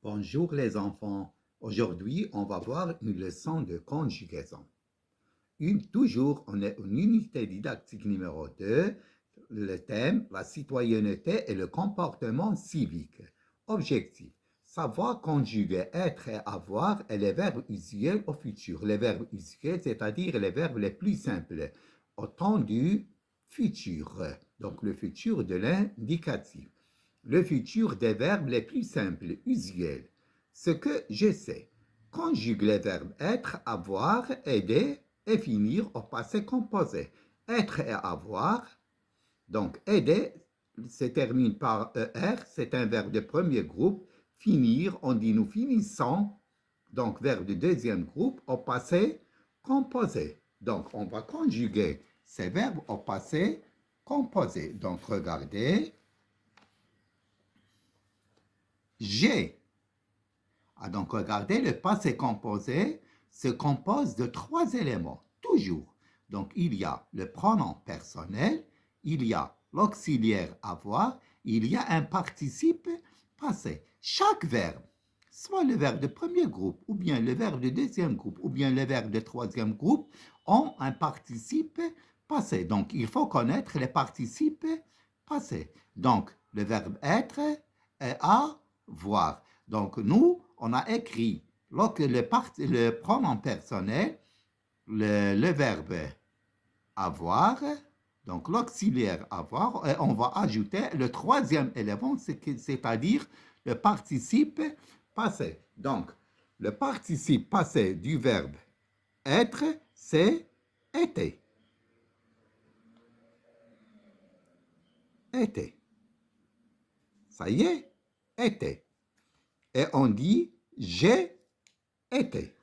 Bonjour les enfants. Aujourd'hui, on va voir une leçon de conjugaison. Toujours, on est en unité didactique numéro 2. Le thème, la citoyenneté et le comportement civique. Objectif, savoir conjuguer être et avoir et les verbes usuels au futur. Les verbes usuels, c'est-à-dire les verbes les plus simples, au temps du futur. Donc le futur de l'indicatif. Le futur des verbes les plus simples, usuels. Ce que je sais. Conjugue les verbes être, avoir, aider et finir au passé composé. Être et avoir. Donc, aider se termine par ER, c'est un verbe de premier groupe. Finir, on dit nous finissons. Donc, verbe de deuxième groupe au passé composé. Donc, on va conjuguer ces verbes au passé composé. Donc, regardez. J'ai. Donc, regardez, le passé composé se compose de 3 éléments, toujours. Donc, il y a le pronom personnel, il y a l'auxiliaire avoir, il y a un participe passé. Chaque verbe, soit le verbe de premier groupe, ou bien le verbe de deuxième groupe, ou bien le verbe de troisième groupe, ont un participe passé. Donc, il faut connaître les participes passés. Donc, le verbe être est avoir. Donc, nous, on a écrit le pronom personnel, le verbe avoir, donc l'auxiliaire avoir, et on va ajouter le troisième élément, c'est-à-dire le participe passé. Donc, le participe passé du verbe être, c'est été. Été. Ça y est, été. Et on dit j'ai été.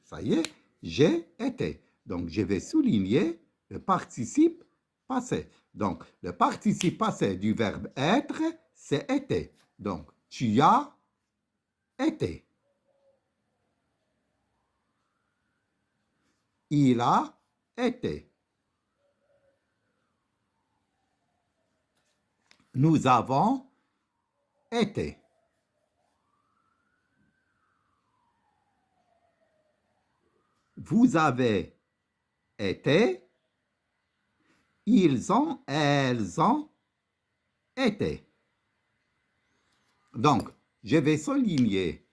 Ça y est, j'ai été. Donc, je vais souligner le participe passé. Donc, le participe passé du verbe être, c'est été. Donc, tu as été. Il a été. Nous avons été. Vous avez été. Ils ont, elles ont été. Donc, je vais souligner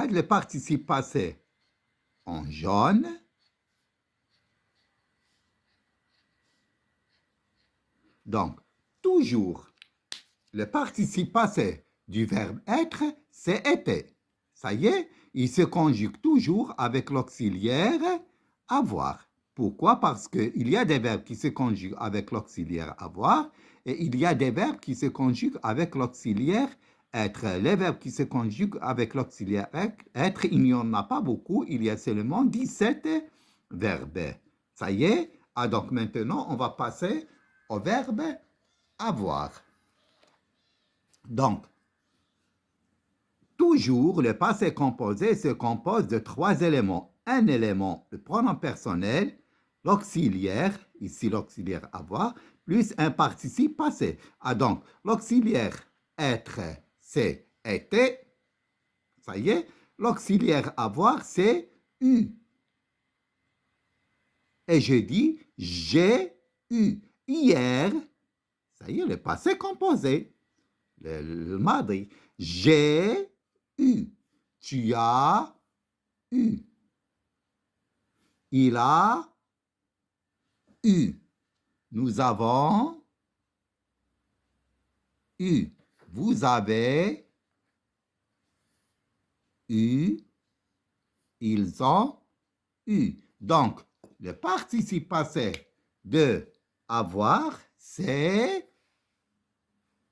le participe passé en jaune. Donc, toujours, le participe passé du verbe être, c'est été. Ça y est, il se conjugue toujours avec l'auxiliaire avoir. Pourquoi? Parce qu'il y a des verbes qui se conjuguent avec l'auxiliaire avoir et il y a des verbes qui se conjuguent avec l'auxiliaire être. Les verbes qui se conjuguent avec l'auxiliaire être, il n'y en a pas beaucoup, il y a seulement 17 verbes. Ça y est, donc maintenant on va passer au verbe avoir. Donc, toujours, le passé composé se compose de 3 éléments. Un élément, le pronom personnel, l'auxiliaire, ici l'auxiliaire avoir, plus un participe passé. Donc, l'auxiliaire être, c'est été. Ça y est, l'auxiliaire avoir, c'est eu. Et je dis, j'ai eu. Hier, ça y est, le passé composé. Le mardi. J'ai eu. Tu as eu. Il a eu. Nous avons eu. Vous avez eu. Ils ont eu. Donc, le participe passé de avoir, c'est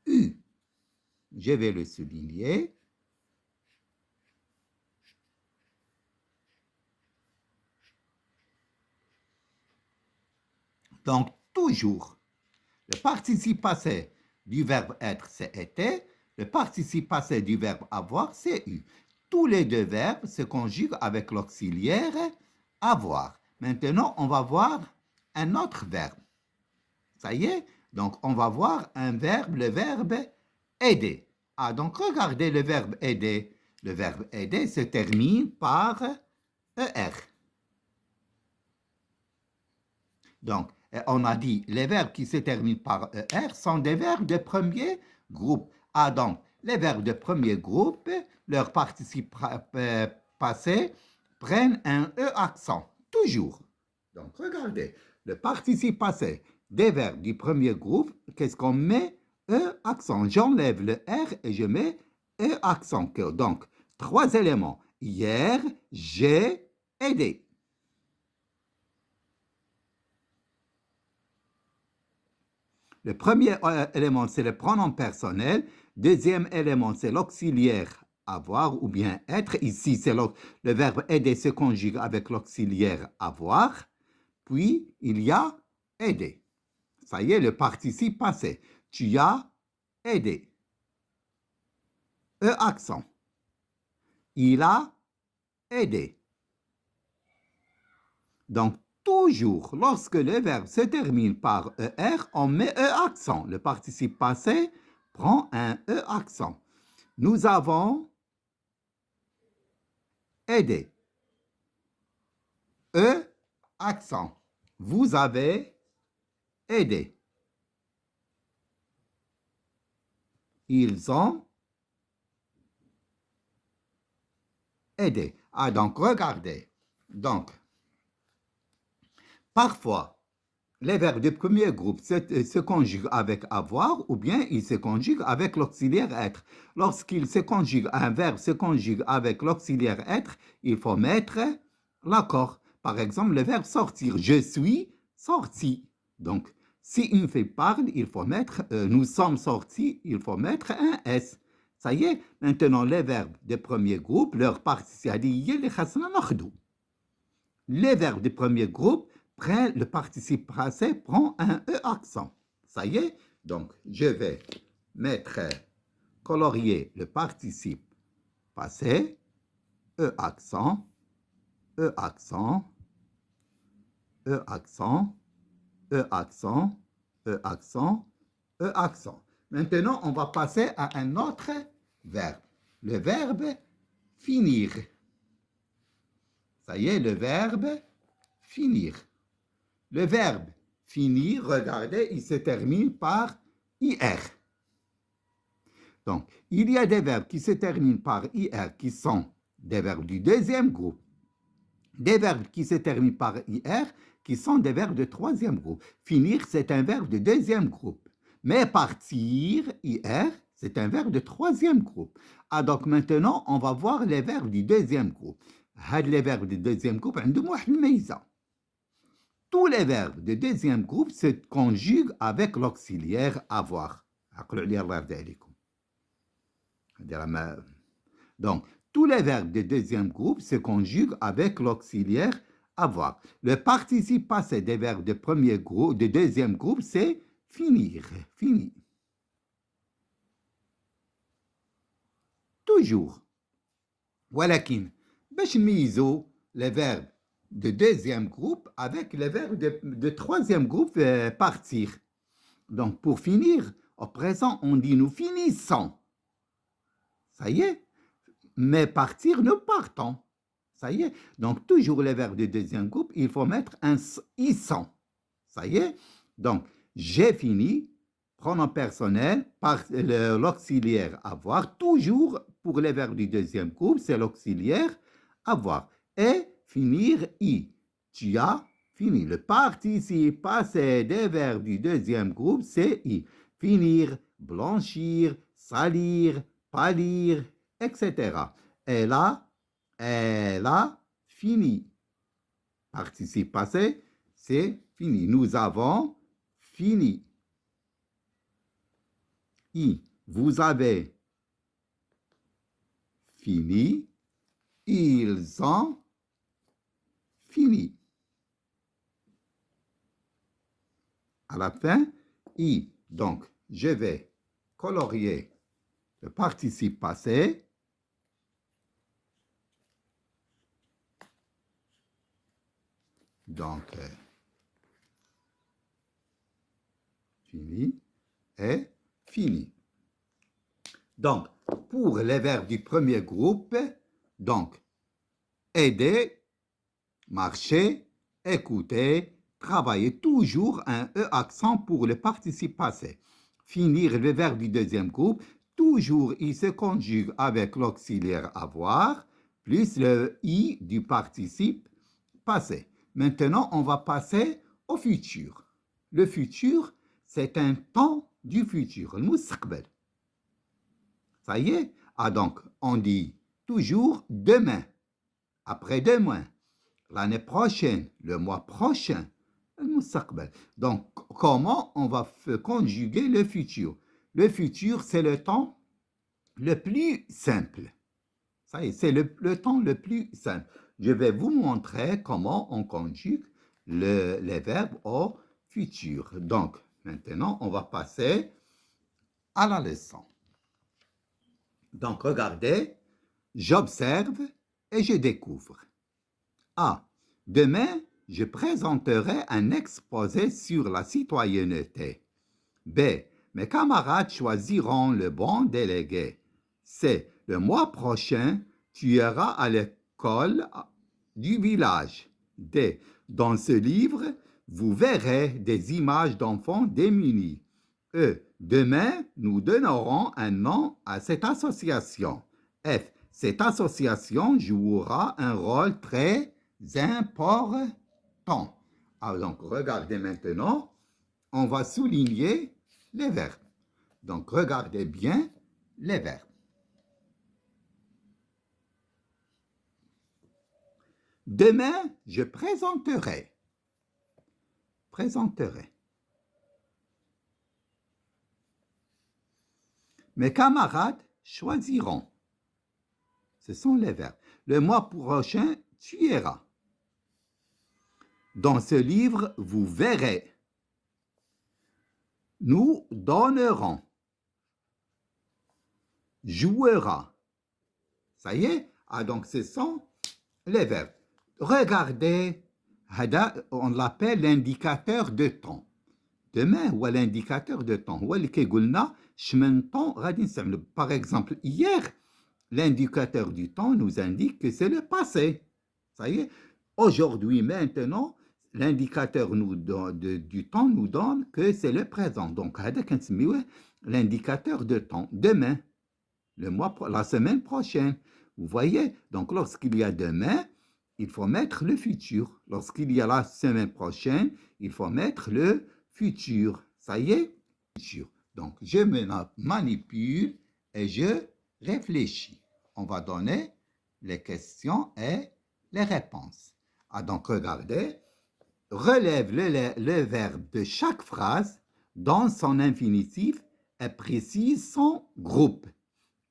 eu. Je vais le souligner. Donc, toujours, le participe passé du verbe être, c'est été. Le participe passé du verbe avoir, c'est eu. Tous les deux verbes se conjuguent avec l'auxiliaire avoir. Maintenant, on va voir un autre verbe. Ça y est? Donc, on va voir un verbe, le verbe aider. Donc regardez le verbe aider. Le verbe aider se termine par ER. Donc, on a dit, les verbes qui se terminent par ER sont des verbes de premier groupe. Ah, donc, les verbes de premier groupe, leur participe passé prennent un E accent, toujours. Donc, regardez, le participe passé des verbes du premier groupe, qu'est-ce qu'on met? E accent. J'enlève le R et je mets E accent. Donc, 3 éléments. Hier, j'ai aidé. Le premier élément, c'est le pronom personnel. Deuxième élément, c'est l'auxiliaire avoir ou bien être. Ici, c'est le verbe aider se conjugue avec l'auxiliaire avoir. Puis, il y a aider. Ça y est, le participe passé. Tu as aidé. E accent. Il a aidé. Donc, toujours, lorsque le verbe se termine par ER, on met E accent. Le participe passé prend un E accent. Nous avons aidé. E accent. Vous avez aidé. Ils ont aidé. Ah, donc, regardez. Donc, parfois, les verbes du premier groupe se conjuguent avec avoir ou bien ils se conjuguent avec l'auxiliaire être. Lorsqu'il se conjugue, un verbe se conjugue avec l'auxiliaire être, il faut mettre l'accord. Par exemple, le verbe sortir. Je suis sorti. Donc, si une fille parle, il faut mettre nous sommes sortis, il faut mettre un S. Ça y est, maintenant les verbes du premier groupe, leur participe, les verbes du premier groupe, le participe passé prend un E accent. Ça y est, donc je vais mettre, colorier le participe passé, E accent, E accent, E accent, E accent, E accent, E accent. Maintenant, on va passer à un autre verbe. Le verbe finir. Ça y est, le verbe finir. Le verbe finir, regardez, il se termine par IR. Donc, il y a des verbes qui se terminent par IR qui sont des verbes du deuxième groupe. Des verbes qui se terminent par IR qui sont des verbes de troisième groupe. Finir, c'est un verbe de deuxième groupe. Mais partir, IR, c'est un verbe de troisième groupe. Ah, donc maintenant, on va voir les verbes du deuxième groupe. Les verbes du deuxième groupe, tous les verbes de deuxième groupe se conjuguent avec l'auxiliaire avoir. Donc, tous les verbes de deuxième groupe se conjuguent avec l'auxiliaire avoir. Le participe passé des verbes de premier groupe, de deuxième groupe, c'est finir, fini. Toujours. ولكن باش نميزوا les verbes de deuxième groupe avec les verbes de troisième groupe partir. Donc, pour finir, au présent, on dit nous finissons. Ça y est. Mais partir, nous partons. Ça y est. Donc, toujours les verbes de deuxième groupe, il faut mettre un ils sont. Ça y est. Donc, j'ai fini. Pronom personnel, l'auxiliaire avoir. Toujours pour les verbes du deuxième groupe, c'est l'auxiliaire avoir. Et finir, i. Tu as fini. Le participe passé des verbes du deuxième groupe, c'est i. Finir, blanchir, salir, pâlir, etc. Elle a fini. Participe passé, c'est fini. Nous avons fini. I. Vous avez fini. Ils ont fini. À la fin, I. Donc, je vais colorier le participe passé. Donc, fini et fini. Donc, pour les verbes du premier groupe, donc aider, marcher, écouter, travailler, toujours un E accent pour le participe passé. Finir le verbe du deuxième groupe, toujours il se conjugue avec l'auxiliaire avoir, plus le I du participe passé. Maintenant, on va passer au futur. Le futur, c'est un temps du futur, le mustaqbal. Ça y est? Ah donc, on dit toujours demain, après-demain, l'année prochaine, le mois prochain, le mustaqbal. Donc, comment on va conjuguer le futur? Le futur, c'est le temps le plus simple. Ça y est, c'est le temps le plus simple. Je vais vous montrer comment on conjugue les verbes au futur. Donc, maintenant, on va passer à la leçon. Donc, regardez, j'observe et je découvre. A. Demain, je présenterai un exposé sur la citoyenneté. B. Mes camarades choisiront le bon délégué. C. Le mois prochain, tu iras à l'école du village. D. Dans ce livre, vous verrez des images d'enfants démunis. E. Demain, nous donnerons un nom à cette association. F. Cette association jouera un rôle très important. Alors, donc, regardez maintenant, on va souligner les verbes. Donc, regardez bien les verbes. Demain, je présenterai. Présenterai. Mes camarades choisiront. Ce sont les verbes. Le mois prochain, tu iras. Dans ce livre, vous verrez. Nous donnerons. Jouera. Ça y est? Ah, donc ce sont les verbes. Regardez, on l'appelle l'indicateur de temps. Demain, ou l'indicateur de temps. Par exemple, hier, l'indicateur du temps nous indique que c'est le passé. Ça y est? Aujourd'hui, maintenant, l'indicateur du temps nous donne que c'est le présent. Donc, l'indicateur de temps. Demain, la semaine prochaine. Vous voyez? Donc, lorsqu'il y a demain, il faut mettre le futur. Lorsqu'il y a la semaine prochaine, il faut mettre le futur. Ça y est? Futur. Donc, je me manipule et je réfléchis. On va donner les questions et les réponses. Ah, donc, regardez. Relève le verbe de chaque phrase dans son infinitif et précise son groupe.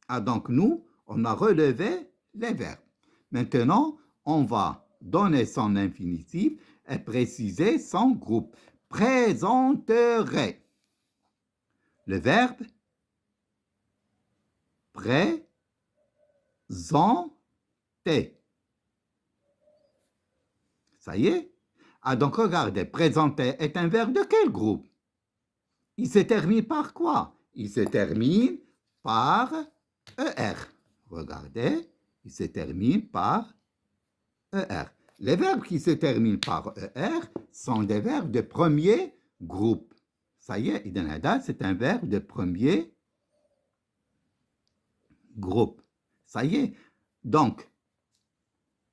Ah, donc, nous, on a relevé les verbes. Maintenant, on va donner son infinitif et préciser son groupe. Présenterai. Le verbe présenter. Ça y est? Ah, donc regardez, présenter est un verbe de quel groupe? Il se termine par quoi? Il se termine par ER. Regardez, il se termine par ER. Les verbes qui se terminent par ER sont des verbes de premier groupe. Ça y est, c'est un verbe de premier groupe. Ça y est. Donc,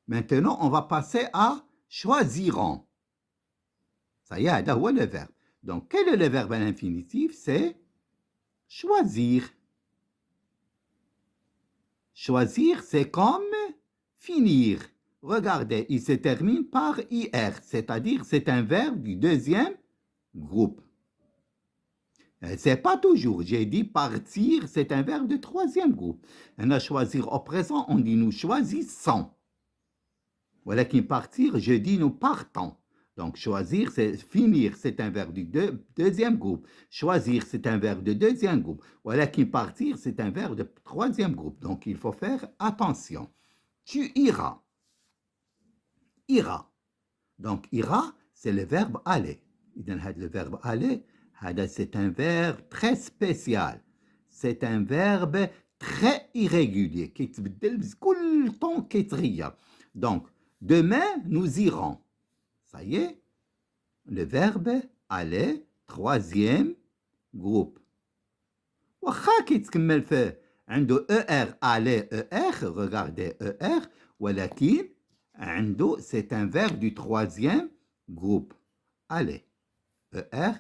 maintenant, on va passer à choisiront. Ça y est, le verbe. Donc, quel est le verbe à l'infinitif? C'est choisir. Choisir, c'est comme finir. Regardez, il se termine par IR, c'est-à-dire c'est un verbe du deuxième groupe. C'est pas toujours. J'ai dit partir, c'est un verbe de troisième groupe. On a choisir au présent, on dit nous choisissons. Voilà qui partir, je dis nous partons. Donc, choisir, c'est finir, c'est un verbe du deuxième groupe. Choisir, c'est un verbe de deuxième groupe. Voilà qui partir, c'est un verbe de troisième groupe. Donc, il faut faire attention. Tu iras. Ira. Donc, ira, c'est le verbe aller. Le verbe aller, c'est un verbe très spécial. C'est un verbe très irrégulier. Donc, demain, nous irons. Ça y est, le verbe aller, troisième groupe. واخا كيتكمل فيه عنده ER aller ER, regardez ER, ولكن عنده c'est un verbe du troisième groupe. Aller, ER,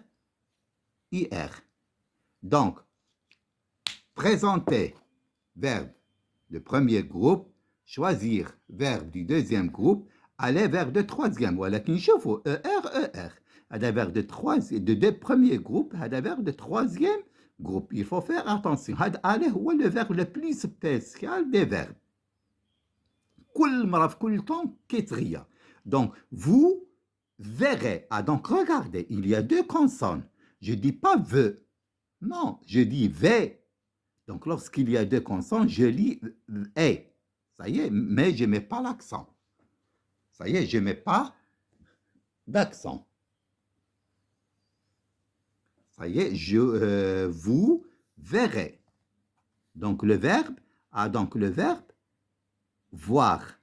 IR. Donc, présenter verbe du premier groupe, choisir verbe du deuxième groupe, aller verbe de troisième. ولكن شوفوا ER هذا verbe de deux premiers groupes, هذا verbe de troisième groupe. Il faut faire attention. هذا aller هو le verbe le plus spécial des verbes. كل مرة في كل temps كيتغير. Donc, vous verrez. Ah, donc, regardez, il y a deux consonnes. Je ne dis pas ve. Non, je dis ve. Donc, lorsqu'il y a deux consonnes, je lis e. Ça y est, mais je ne mets pas l'accent. Ça y est, je ne mets pas d'accent. Ça y est, vous verrez. Donc, le verbe, voir.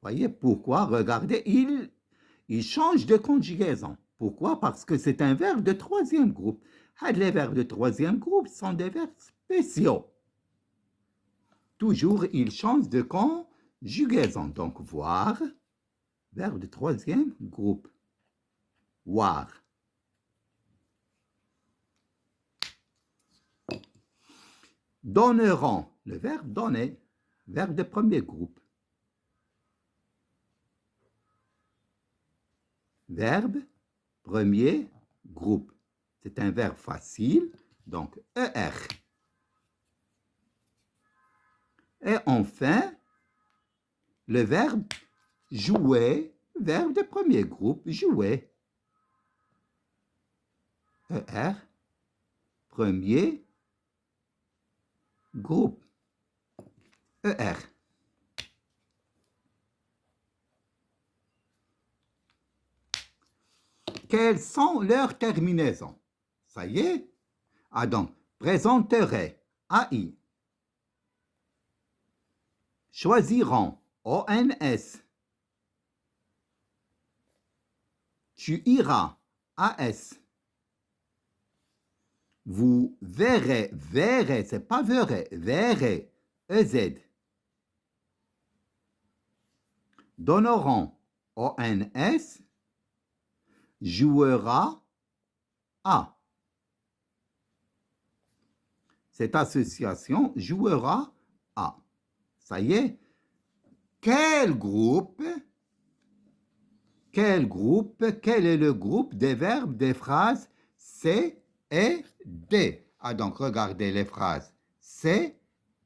Voyez pourquoi? Regardez, il change de conjugaison. Pourquoi? Parce que c'est un verbe de troisième groupe. Les verbes de troisième groupe sont des verbes spéciaux. Toujours, il change de conjugaison. Donc, voir, verbe de troisième groupe. Voir. Donneront, le verbe donner, verbe de premier groupe. Verbe, premier groupe. C'est un verbe facile, donc ER. Et enfin, le verbe jouer, verbe de premier groupe, jouer. ER, premier groupe. ER. Quelles sont leurs terminaisons? Ça y est? Ah donc, présenterai, AI. Choisiront, ONS. Tu iras, AS. Vous verrez, verrez, c'est pas verrez, verrez, EZ. Donneront, ONS. Jouera, A. Cette association jouera A. Ça y est. Quel est le groupe des verbes des phrases C et D? Ah, donc regardez les phrases C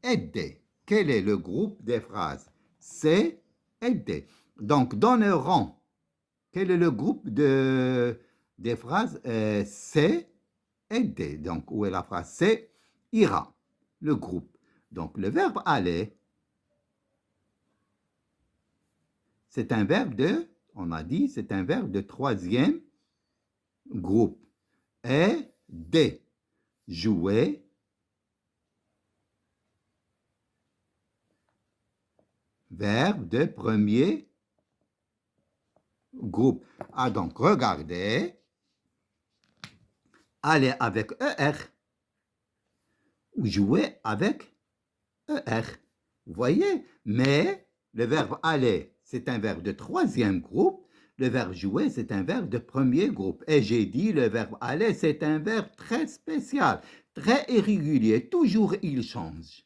et D. Quel est le groupe des phrases C et D? Donc, donneront. Quel est le groupe des phrases C et D? Donc, où est la phrase C? Ira, le groupe. Donc, le verbe aller, c'est un verbe de, on a dit, c'est un verbe de troisième groupe. Et D, jouer, verbe de premier groupe. Ah, donc, regardez. Aller avec ER. Ou jouer avec ER. Vous voyez? Mais le verbe aller, c'est un verbe de troisième groupe. Le verbe jouer, c'est un verbe de premier groupe. Et j'ai dit, le verbe aller, c'est un verbe très spécial, très irrégulier. Toujours, il change.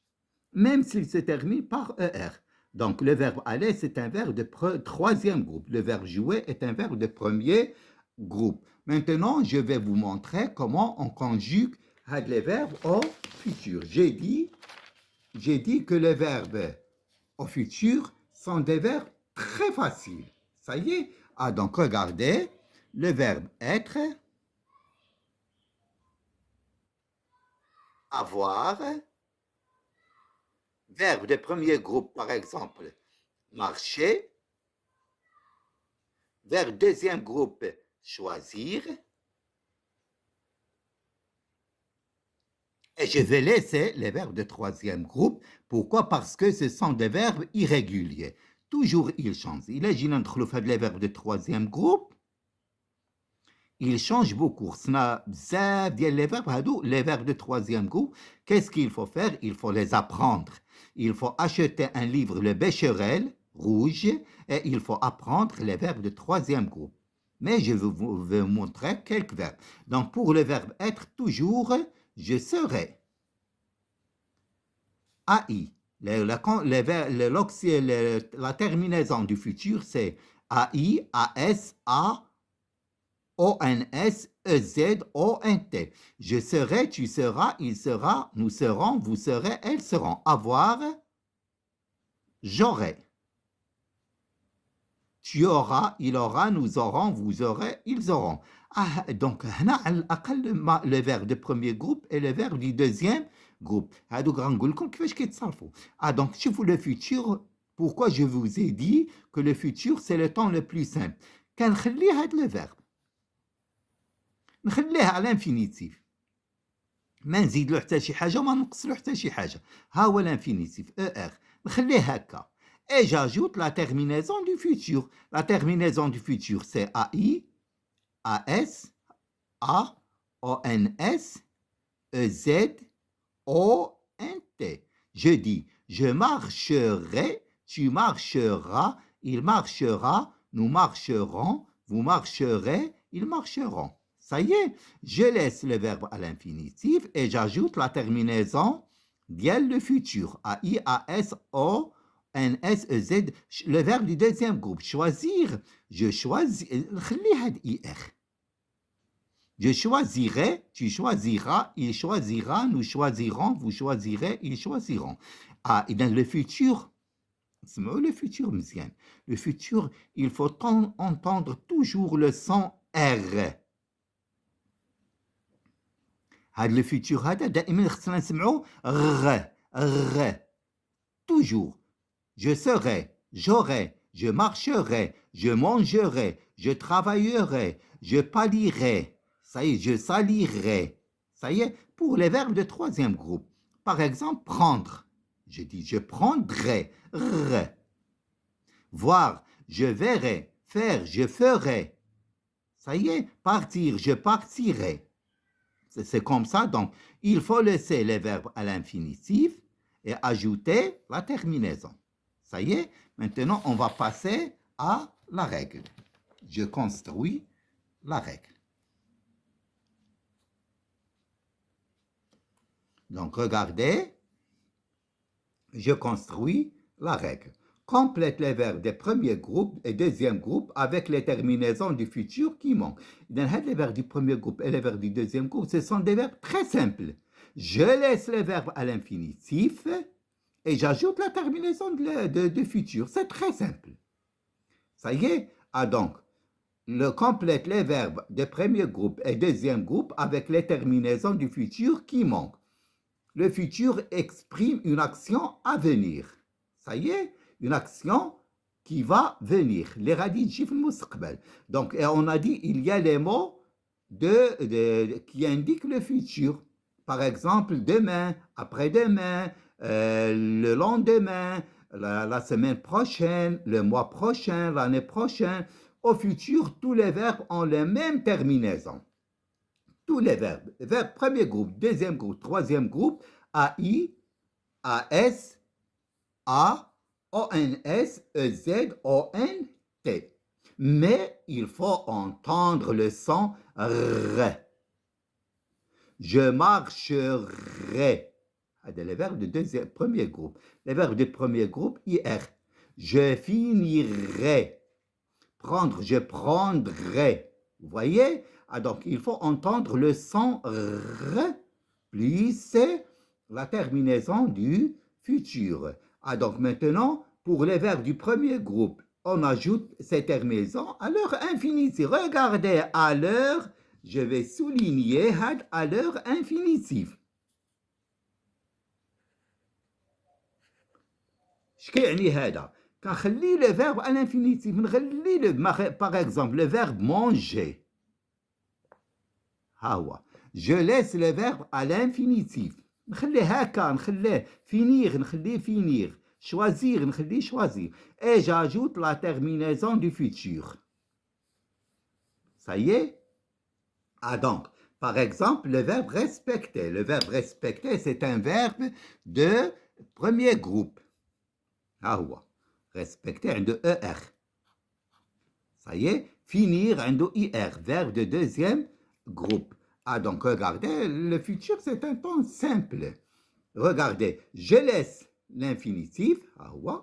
Même s'il se termine par ER. Donc, le verbe aller, c'est un verbe de troisième groupe. Le verbe jouer est un verbe de premier groupe. Maintenant, je vais vous montrer comment on conjugue les verbes au futur. J'ai dit que les verbes au futur sont des verbes très faciles. Ça y est. Ah, donc, regardez, le verbe être, avoir, verbe de premier groupe, par exemple, marcher. Verbe deuxième groupe, choisir. Et je vais laisser les verbes de troisième groupe. Pourquoi? Parce que ce sont des verbes irréguliers. Toujours ils changent. Il est les verbes de troisième groupe. Ils changent beaucoup. Les verbes de troisième groupe, qu'est-ce qu'il faut faire? Il faut les apprendre. Il faut acheter un livre, Le Becherel, rouge, et il faut apprendre les verbes de troisième groupe. Mais je vais vous montrer quelques verbes. Donc, pour le verbe être, toujours, je serai. AI. La terminaison du futur, c'est AI, AS, A, ONS, EZ, ONT. Je serai, tu seras, il sera, nous serons, vous serez, elles seront. Avoir, j'aurai. Tu auras, il aura, nous aurons, vous aurez, ils auront. Donc, le verbe du premier groupe et le verbe du deuxième groupe. Donc, je vous le futur. Pourquoi je vous ai dit que le futur, c'est le temps le plus simple? كنخلي هذا le verbe. نخليه على l'infinitif. ما نزيد له حتى شي حاجه وما نقص له حتى شي حاجه. ها هو l'infinitif ER. نخليه هكا. Et j'ajoute la terminaison du futur. La terminaison du futur, c'est AI, AS, A, ONS, EZ, ONT. Je dis, je marcherai, tu marcheras, il marchera, nous marcherons, vous marcherez, ils marcheront. Ça y est, je laisse le verbe à l'infinitif et j'ajoute la terminaison dial le futur. AI, AS, O, NS, EZ, le verbe du deuxième groupe. Choisir, je choisis, je choisirai, tu choisiras, il choisira, nous choisirons, vous choisirez, ils choisiront. Et dans le futur, le futur, le futur, il faut entendre toujours le son R. Le futur, toujours. Je serai, j'aurai, je marcherai, je mangerai, je travaillerai, je palierai. Ça y est, je salirai. Ça y est, pour les verbes de troisième groupe. Par exemple, prendre. Je dis, je prendrai. Voir, je verrai. Faire, je ferai. Ça y est, partir, je partirai. C'est comme ça, donc il faut laisser les verbes à l'infinitif et ajouter la terminaison. Ça y est, maintenant on va passer à la règle. Je construis la règle. Donc regardez, je construis la règle. Complète les verbes des premiers groupes et deuxième groupe avec les terminaisons du futur qui manquent. Les verbes du premier groupe et les verbes du deuxième groupe, ce sont des verbes très simples. Je laisse les verbes à l'infinitif et j'ajoute la terminaison de futur. C'est très simple. Ça y est. Donc, complète les verbes des premiers groupes et deuxième groupe avec les terminaisons du futur qui manquent. Le futur exprime une action à venir. Ça y est, une action qui va venir. Les radis donc, on a dit, il y a les mots qui indiquent le futur. Par exemple, demain, après-demain, le lendemain, la semaine prochaine, le mois prochain, l'année prochaine. Au futur, tous les verbes ont les mêmes terminaisons. Tous les verbes. Premier groupe, deuxième groupe, troisième groupe, AI, AS, A, ONS, EZ, ONT. Mais il faut entendre le son R. Je marcherai. C'est les verbes de premier groupe. Les verbes de premier groupe, IR. Je finirai. Prendre, je prendrai. Vous voyez? Donc, il faut entendre le son R plus la terminaison du futur. Donc, maintenant, pour les verbes du premier groupe, on ajoute ces terminaisons à leur infinitif. Regardez, à leur, je vais souligner à leur infinitif. شكي هذا كنخلي le verbe à l'infinitif نخلي par exemple le verbe manger. Je laisse le verbe à l'infinitif. نخليه هكا نخليه finir نخليه finir choisir نخليه choisir et j'ajoute la terminaison du futur. Ça y est? Ah donc, par exemple, le verbe respecter. Le verbe respecter, c'est un verbe de premier groupe. Ah ouais. Respecter عنده ER. Ça y est, finir عنده IR, verbe de deuxième groupe. Ah donc, regardez, le futur, c'est un temps simple. Regardez, je laisse l'infinitif. Ah ouais.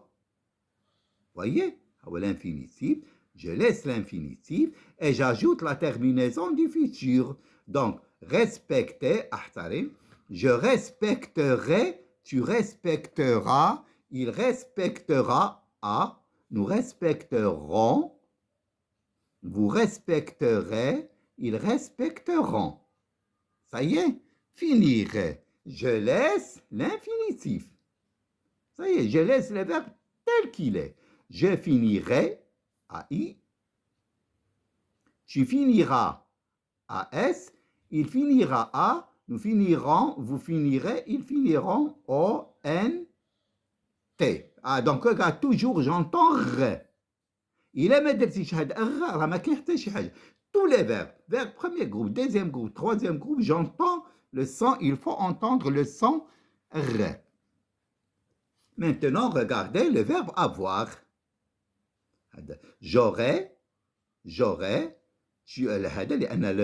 Voyez? Ah ouais, l'infinitif. Je laisse l'infinitif et j'ajoute la terminaison du futur. Donc, respecter, ahtarim, je respecterai, tu respecteras, il respectera, nous respecterons, vous respecterez, ils respecteront. Ça y est, finir. Je laisse l'infinitif. Ça y est, je laisse le verbe tel qu'il est. Je finirai, AI, tu finiras, AS, il finira, A, nous finirons, vous finirez, ils finiront, ONT. Ah, donc regarde, toujours j'entends R. Il est مدرسي شهد R, راه ما كاين حتى شي حاجة. Tous les verbes, verbe premier groupe, deuxième groupe, troisième groupe, j'entends le son, il faut entendre le son R. Maintenant, regardez le verbe avoir. J'aurais, le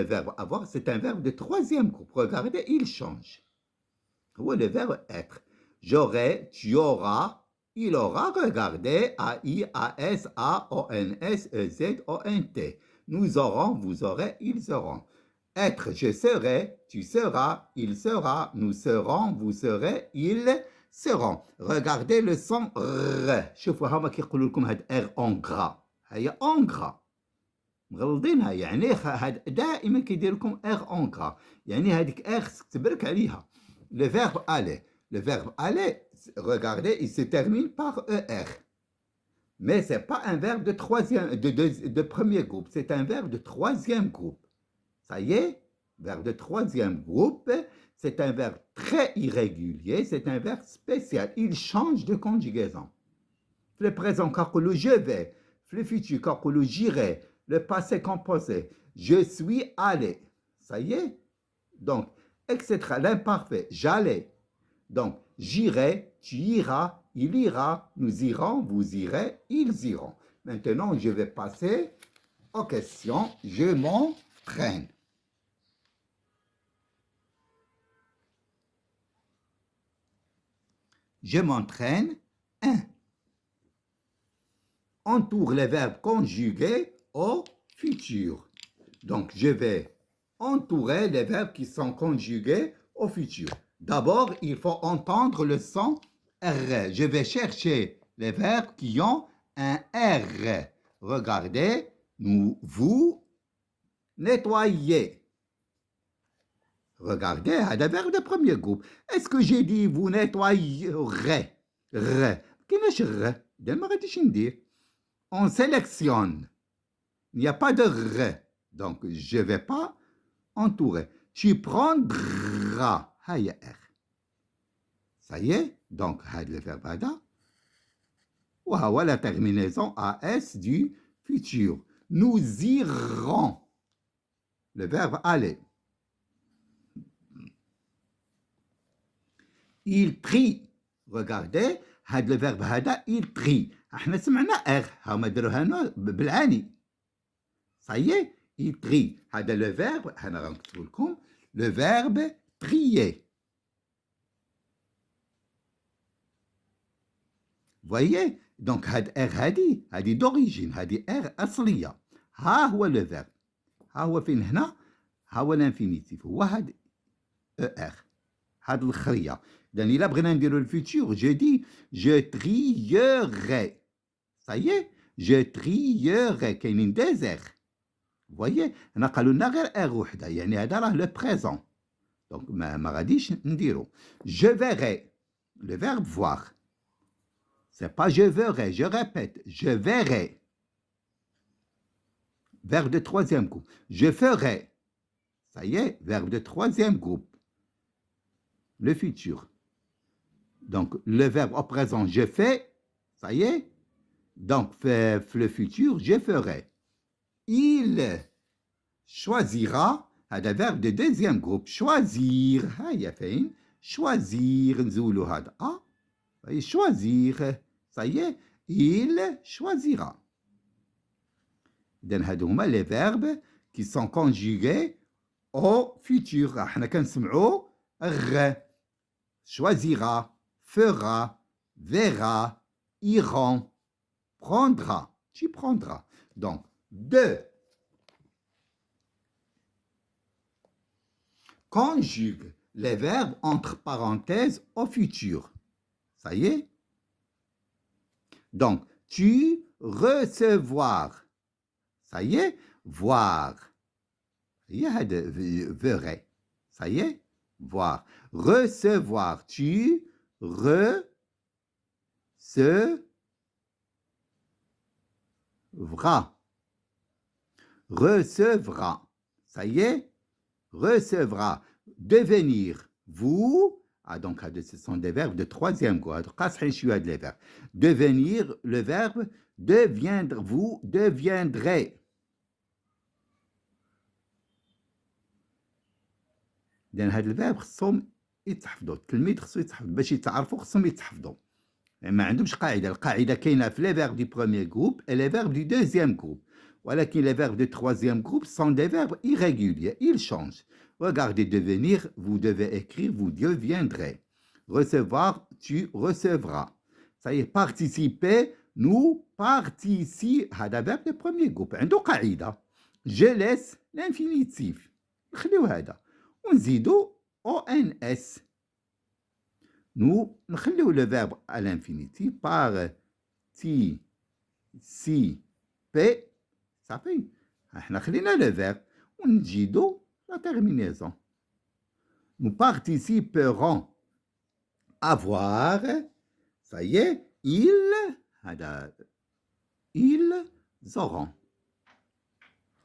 verbe avoir, c'est un verbe de troisième groupe. Regardez, il change. Le verbe être. J'aurais, tu auras, il aura, regardez, A-I, A-S, A-O-N-S, E-Z, O-N-T. Nous aurons, vous aurez, ils auront. Être, je serai, tu seras, il sera, nous serons, vous serez, ils seront. Regardez le son R. شوفوا هما كيقولوا لكم هاد R en gras. هي en gras. مغلطينها يعني هاد دائما كيدير لكم R en gras. يعني هذيك R تبرك عليها. Le verbe aller. Le verbe aller, regardez, il se termine par ER. Mais ce n'est pas un verbe de premier groupe, c'est un verbe de troisième groupe. Ça y est, verbe de troisième groupe, c'est un verbe très irrégulier, c'est un verbe spécial. Il change de conjugaison. Le présent, kakulu, je vais. Le futur, kakulu, j'irai. Le passé composé, je suis allé. Ça y est. Donc, etc. L'imparfait, j'allais. Donc, j'irai, tu iras, il ira, nous irons, vous irez, ils iront. Maintenant, je vais passer aux questions. Je m'entraîne. Je m'entraîne. 1. Entoure les verbes conjugués au futur. Donc, je vais entourer les verbes qui sont conjugués au futur. D'abord, il faut entendre le son R. Je vais chercher les verbes qui ont un R. Regardez, vous nettoyez. Regardez, il y a des verbes de premier groupe. Est-ce que j'ai dit vous nettoyerez? On sélectionne. Il n'y a pas de R. Donc, je ne vais pas entourer. Tu prendras. R. Ça y est. Donc, le verbe ada. Ou la terminaison AS du futur. Nous irons. Le verbe aller. Il trie. Regardez, le verbe hada, il trie. احنا سمعنا R. هما دروها لنا بالعاني. Ça y est, il trie. هذا le verbe, أنا غنكتبو لكم, le verbe trier. Voyez, donc هاد R هادي d'origine, هادي R أصلية. ها هو le verbe. ها هو فين هنا؟ ها هو l'infinitif. هو هاد ER. هاد الخرية. إذا إلا بغينا نديرو الفيتور, je dis je trierai. Ça y est, je trierai. كاينين des R. Voyez, هنا قالوا لنا غير R وحدة, يعني هذا راه le présent. Donc ما غاديش نديرو. Je verrai. Le verbe voir. C'est pas je verrai, je répète, je verrai. Verbe de troisième groupe. Je ferai. Ça y est, verbe de troisième groupe. le futur. Donc, le verbe au présent, je fais, ça y est. Donc, le futur, je ferai. Il choisira, هذا verbe de deuxième groupe. Choisir, هيا فين? Choisir, نزولو هذا. Choisir, ça y est, il choisira. إذن هادو هما les verbes qui sont conjugués au futur. احنا كنسمعو غ choisira, fera, verra, iront, prendra. Tu prendras. Donc, deux. Conjugue les verbes entre parenthèses au futur. Ça y est? Donc, tu recevoir. Ça y est? Voir. Il y a de verrai. Ça y est? Voir. Recevoir. Tu recevras. Recevra. Ça y est? Recevra. Devenir. Vous. Donc, ce sont des verbes de troisième groupe. Les verbes. Devenir, le verbe deviendre. Vous deviendrez. لأن هاد الفيرب خصهم يتحفظوا التلميذ خصو يتحفظ باش يتعرفوا خصهم يتحفظوا ما عندهمش قاعده القاعده كاينه في لي فيرب دي بروميير جروب et les verbes du deuxième groupe ولكن les verbes du troisième groupe sont des verbes irréguliers ils changent. Regardez devenir, vous devez écrire vous deviendrez. Recevoir, tu recevras. Ça y est, participer, nous participons. هذا verbe du premier groupe عنده قاعده. Je laisse l'infinitif. نخليو هذا ونزيدو ONS. Nous نخليو le verbe à l'infinitif par T, C, P. Ça fait. احنا خلينا le verbe ونزيدو la terminaison. Nous participerons. Avoir. Ça y est, ils auront.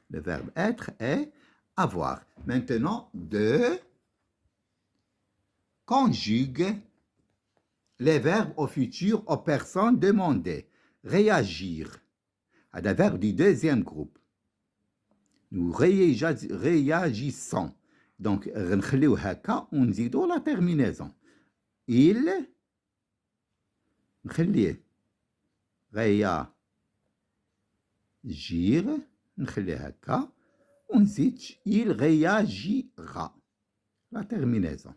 Le verbe être est avoir. Maintenant, deux. Conjugue les verbes au futur aux personnes demandées. Réagir. C'est un verbe du deuxième groupe. Nous réagissons. Donc, نخليو هكا ونزيدو la terminaison. Il نخليه réagir نخليه هكا ونزيد il réagira. La terminaison.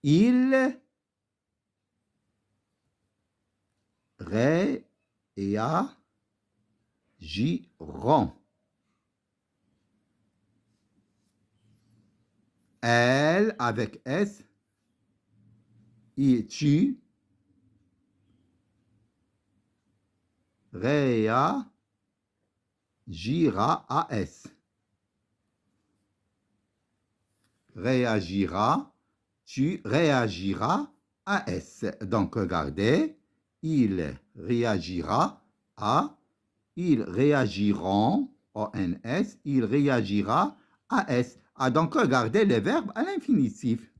Ils réagiront. Elle avec S. Et tu réagiras à S. Réagira, tu réagiras à S. Donc, regardez, il réagira à, ils réagiront, ONS, il réagira à S. Donc, regardez les verbes à l'infinitif.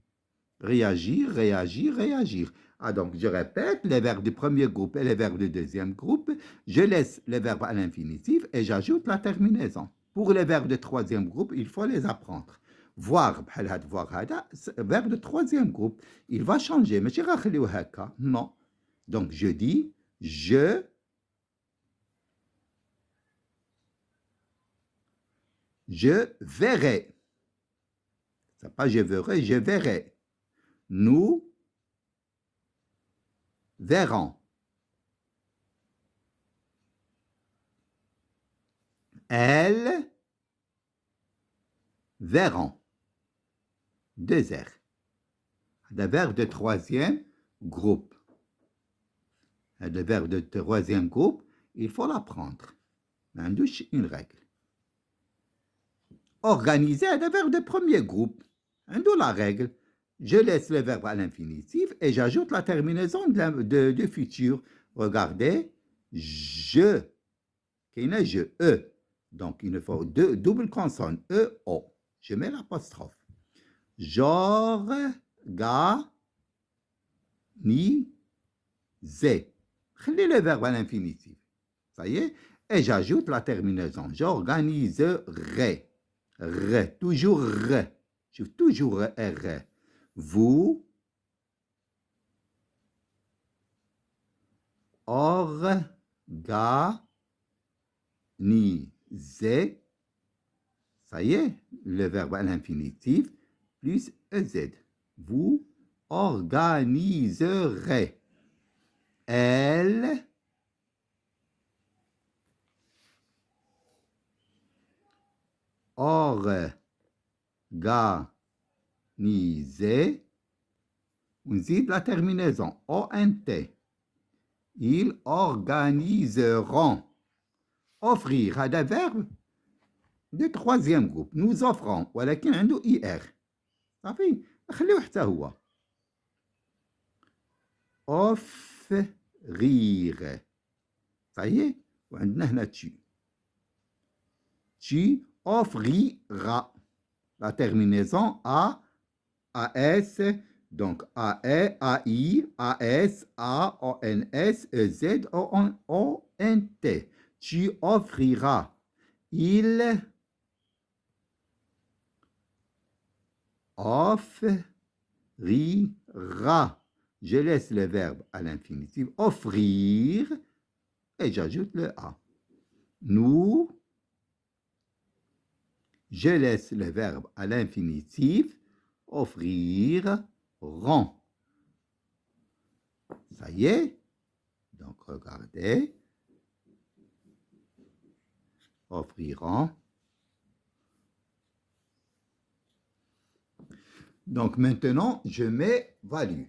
Réagir, réagir, réagir. Donc, je répète, les verbes du premier groupe et les verbes du deuxième groupe, je laisse les verbes à l'infinitif et j'ajoute la terminaison. Pour les verbes du troisième groupe, il faut les apprendre. Voir, voir, verbe de troisième groupe, il va changer. Mais non. Donc, je dis, je verrai. C'est pas je verrai, je verrai. Nous verrons. Elles verront. Deux R. Le verbe de troisième groupe. Le verbe de troisième groupe, il faut l'apprendre. Une règle. Organiser le verbe de premier groupe. La règle. Je laisse le verbe à l'infinitif et j'ajoute la terminaison de futur. Regardez, je. Je, E. Donc, il faut deux doubles consonnes. E, O. Je mets l'apostrophe. J'organiserai. خلي le verbe à l'infinitif. Ça y est. Et j'ajoute la terminaison. J'organiserai. Toujours R. Je toujours R. Vous organisez. Ça y est, le verbe à l'infinitif plus EZ. Vous organiserez. Elle organiser. On dit la terminaison. ONT. Ils organiseront. Offrir هذا verbe de troisième groupe. Nous offrons. ولكن عنده IR. صافي خليه حتى هو. Offrir. Ça y est. وعندنا هنا tu. Tu offriras. La terminaison A, AS, donc AE, AI, AS, A, ONS, EZ, ONT. Tu offriras. Il offrira. Je laisse le verbe à l'infinitif. Offrir. Et j'ajoute le A. Nous. Je laisse le verbe à l'infinitif. Offriront. Ça y est. Donc, regardez. Offriront. Donc, maintenant, je m'évalue.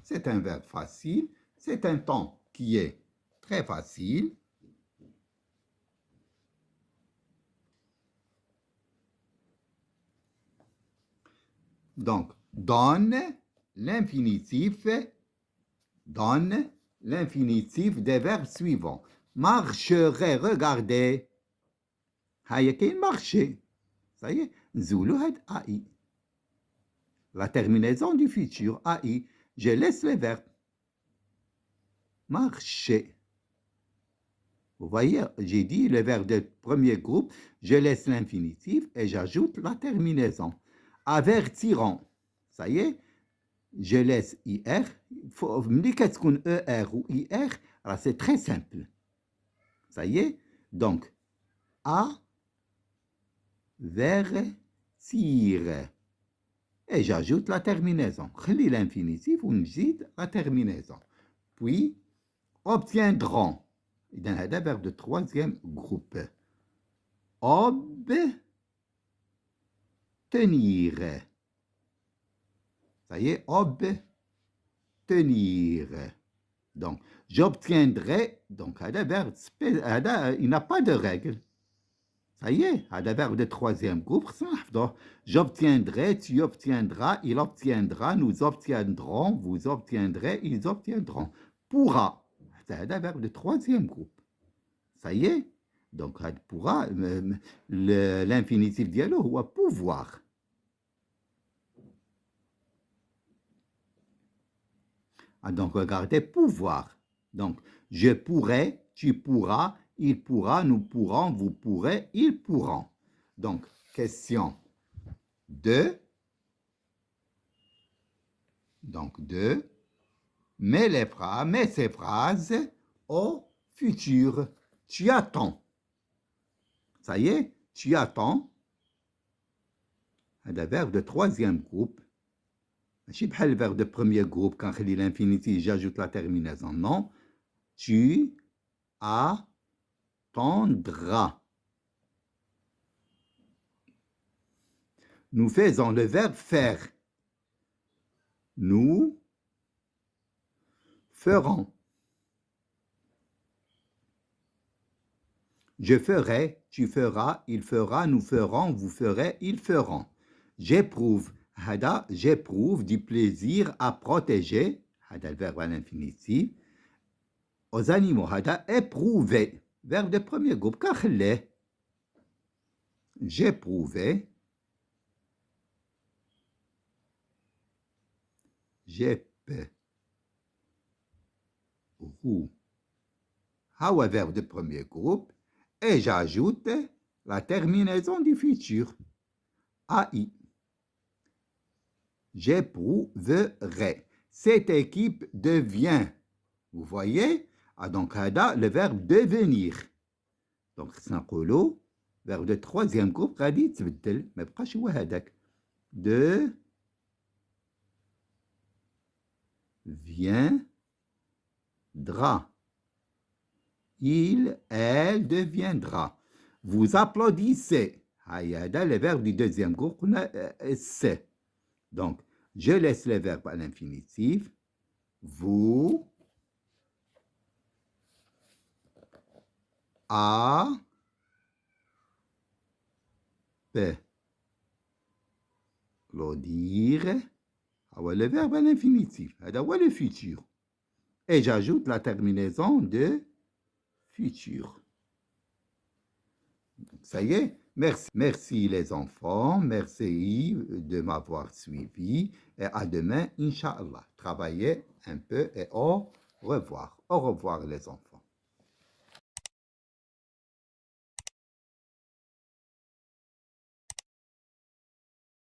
C'est un verbe facile. C'est un temps qui est très facile. Donc, donne l'infinitif des verbes suivants. Marcherait, regardez. هيا كاين marcher. Ça y est, نزولوا هاد AI. La terminaison du futur, AI. Je laisse les verbes. Marcher. Vous voyez, j'ai dit le verbe de premier groupe, je laisse l'infinitif et j'ajoute la terminaison. Avertiront. Ça y est, je laisse IR. Qu'est-ce qu'on ER ou IR? Alors c'est très simple. Ça y est, donc avertir. Et j'ajoute la terminaison. خلي l'infinitif ونزيد la terminaison. Puis, obtiendront. إذن هذا verbe de troisième groupe. Obtenir. Ça y est, obtenir. Donc, j'obtiendrai. Donc, هذا verbe, il n'a pas de règle. Ça y est, هذا verbe de troisième groupe. J'obtiendrai, tu obtiendras, il obtiendra, nous obtiendrons, vous obtiendrez, ils obtiendront. Pourra. هذا verbe de troisième groupe. Ça y est. Donc, pourra, l'infinitif ديالو هو pouvoir. Donc, regardez, pouvoir. Donc, je pourrai, tu pourras, il pourra, nous pourrons, vous pourrez, ils pourront. Donc, question 2. Donc, 2. Mets ces phrases au futur. Tu attends. Ça y est, tu attends. Un verbe de troisième groupe. ماشي بحال le verbe de premier groupe quand خلي l'infinitif j'ajoute la terminaison. Non. Tu attendras. Nous faisons le verbe faire. Nous ferons. Je ferai, tu feras, il fera, nous ferons, vous ferez, ils feront. J'éprouve. هذا j'éprouve du plaisir à protéger. هذا le verbe à l'infinitif. Aux animaux. هذا éprouver. Verbe de premier groupe. كخليه. J'éprouvais. roux. Un verbe de premier groupe. Et j'ajoute la terminaison du futur. AI. J'éprouverai. Cette équipe devient. Vous voyez? Donc, le verbe devenir. Donc, نقولوا verbe de troisième groupe غادي يتبدل ما يبقاش هو هذاك. Deviendra. Il, elle deviendra. Vous applaudissez. هذا le verbe du deuxième groupe قلنا c'est. Donc, je laisse le verbe à l'infinitif. Vous applaudir. Le verbe à l'infinitif. هذا هو le futur. Et j'ajoute la terminaison de futur. Ça y est. Merci. Merci les enfants. Merci de m'avoir suivi. Et à demain, Inch'Allah. Travaillez un peu et au revoir. Au revoir les enfants.